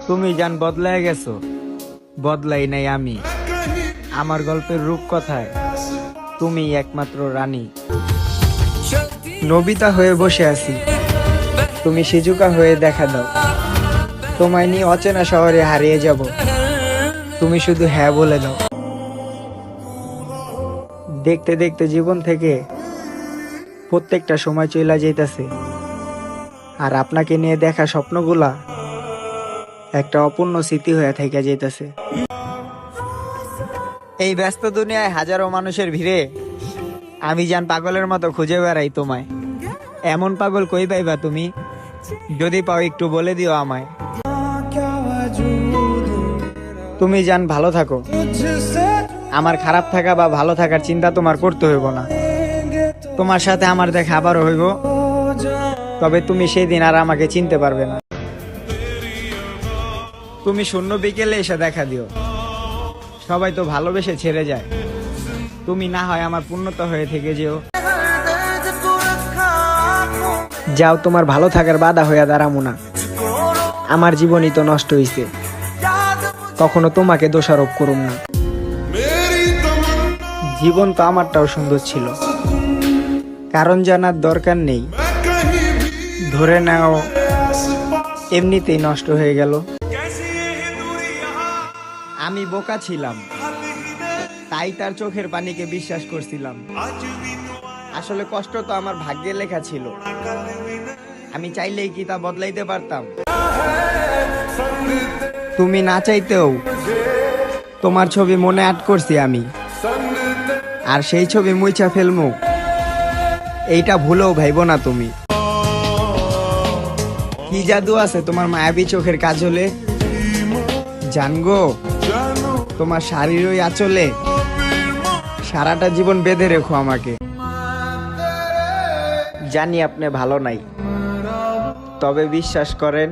তুমি জান বদলায় গেছো, বদলাই নাই আমি। আমার গল্পের রূপকথায় তুমি একমাত্র রানী। নবিতা হয়ে বসে আছি, তুমি সিজুকা হয়ে দেখা দাও। তোমায় নিয়ে অচেনা শহরে হারিয়ে যাব, তুমি শুধু হ্যাঁ বলে দাও। দেখতে দেখতে জীবন থেকে প্রত্যেকটা সময় চলে যাইতেছে, আর আপনাকে নিয়ে দেখা স্বপ্নগুলা একটা অপূর্ণ স্মৃতি হয়ে থেকে যাইতেছে। এই ব্যস্ত দুনিয়ায় হাজারো মানুষের ভিড়ে আমি জান পাগলের মতো খুঁজে বেড়াই তোমায়। এমন পাগল কই পাইবা তুমি? যদি পাও একটু বলে দিও আমায়। তুমি জান ভালো থাকো, আমার খারাপ থাকা বা ভালো থাকার চিন্তা তোমার করতে হইব না। তোমার সাথে আমার দেখা আবারও হইব, তবে তুমি সেই দিন আর আমাকে চিনতে পারবে না। তুমি শূন্য বিকেলে এসে দেখা দিও, সবাই তো ভালোবেসে ছেড়ে যায়। তুমি না হয় আমার পূর্ণতা হয়ে থেকে যেও। যাও, তোমার ভালো থাকার বাধা হইয়া দাঁড়ামু না। আমার জীবনই তো নষ্ট হইছে, কখনো তোমাকে দোষারোপ করুম না। জীবন তো আমারটাও সুন্দর ছিল, কারণ জানার দরকার নেই। ধরে নাও এমনিতেই নষ্ট হয়ে গেল। আমি বোকা ছিলাম, তাই তার চোখের পানিকে বিশ্বাস করছিলাম। আসলে কষ্ট তো আমার ভাগ্যে লেখা ছিল, আমি চাইলেই কি তা বদলাইতে পারতাম? তুমি না চাইতেও তোমার ছবি মনে আট করছি আমি, আর সেই ছবি মুইছা ফেলমু এইটা ভুলেও ভাইব না তুমি। কি জাদু আছে তোমার মায়াবী চোখের কাজলে, জানগো তোমার শাড়ির ওই আঁচলে সারাটা জীবন বেঁধে রেখো আমাকে। জানি আপনি ভালো নাই, তবে বিশ্বাস করেন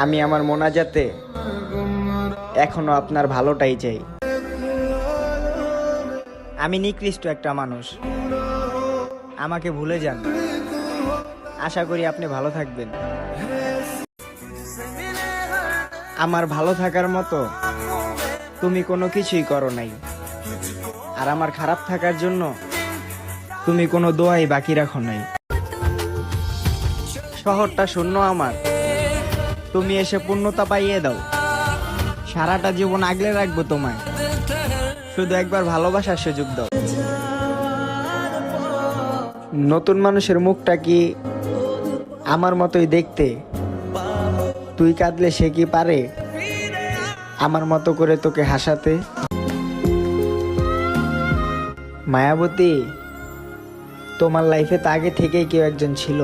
আমি আমার মোনাজাতে এখনো আপনার ভালোটাই চাই। আমি নিকৃষ্ট একটা মানুষ, আমাকে ভুলে যান। আশা করি আপনি ভালো থাকবেন। আমার ভালো থাকার মতো তুমি কোনো কিছুই করো নাই, আর আমার খারাপ থাকার জন্য তুমি কোনো দোয়াই বাকি রাখো নাই। শহরটা শূন্য আমার, তুমি এসে পূর্ণতা পাইয়ে দাও। সারাটা জীবন আগলে রাখবো তোমায়, শুধু একবার ভালোবাসার সুযোগ দাও। নতুন মানুষের মুখটা কি আমার মতোই দেখতে? তুই কাঁদলে সে কি পারে আমার মতো করে তোকে হাসাতে? মায়াবতী, তোমার লাইফে তো আগে থেকেই কেউ একজন ছিল,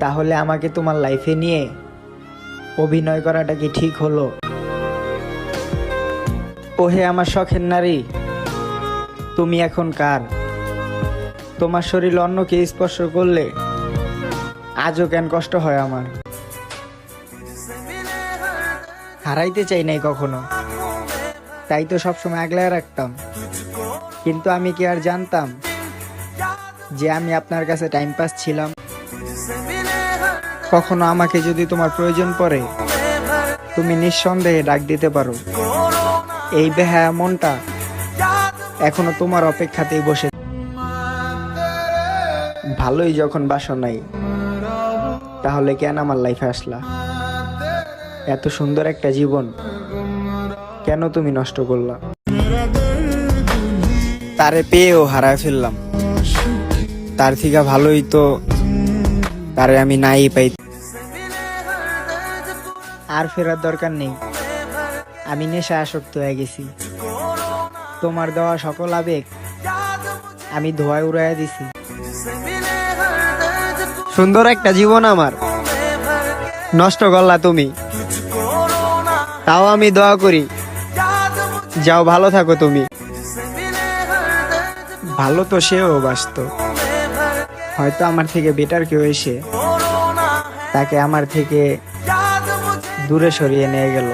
তাহলে আমাকে তোমার লাইফে নিয়ে অভিনয় করাটা কি ঠিক হলো? ওহে আমার শখের নারী, তুমি এখন কার? তোমার শরীর অন্যকে স্পর্শ করলে আজও কেন কষ্ট হয় আমার? হারাইতে চাই নাই কখনো, তাই তো সবসময় আগলায় রাখতাম। কিন্তু আমি কি আর জানতাম যে আমি আপনার কাছে টাইম পাস ছিলাম? কখনো আমাকে যদি তোমার প্রয়োজন পড়ে তুমি নিঃসন্দেহে ডাক দিতে পারো। এই বেহায়া মনটা এখনো তোমার অপেক্ষাতেই বসে। ভালোই যখন বাসো নাই, তাহলে কেন আমার লাইফে আসলা? এত সুন্দর একটা জীবন কেন তুমি নষ্ট করলা? তারে পেয়েও হারায় ফেললাম, তার থেকে ভালোই তো তারে আমি নাই পাই। আর ফেরার দরকার নেই, আমি নেশা আসক্ত হয়ে গেছি। তোমার দেওয়া সকল আবেগ আমি ধোঁয়ায় উড়াইয়া দিছি। সুন্দর একটা জীবন আমার নষ্ট করলা তুমি, তাও আমি দোয়া করি যাও ভালো থাকো তুমি। ভালো তো সেও বাসতো, হয়তো আমার থেকে বেটার কেউ এসে তাকে আমার থেকে দূরে সরিয়ে নিয়ে গেল।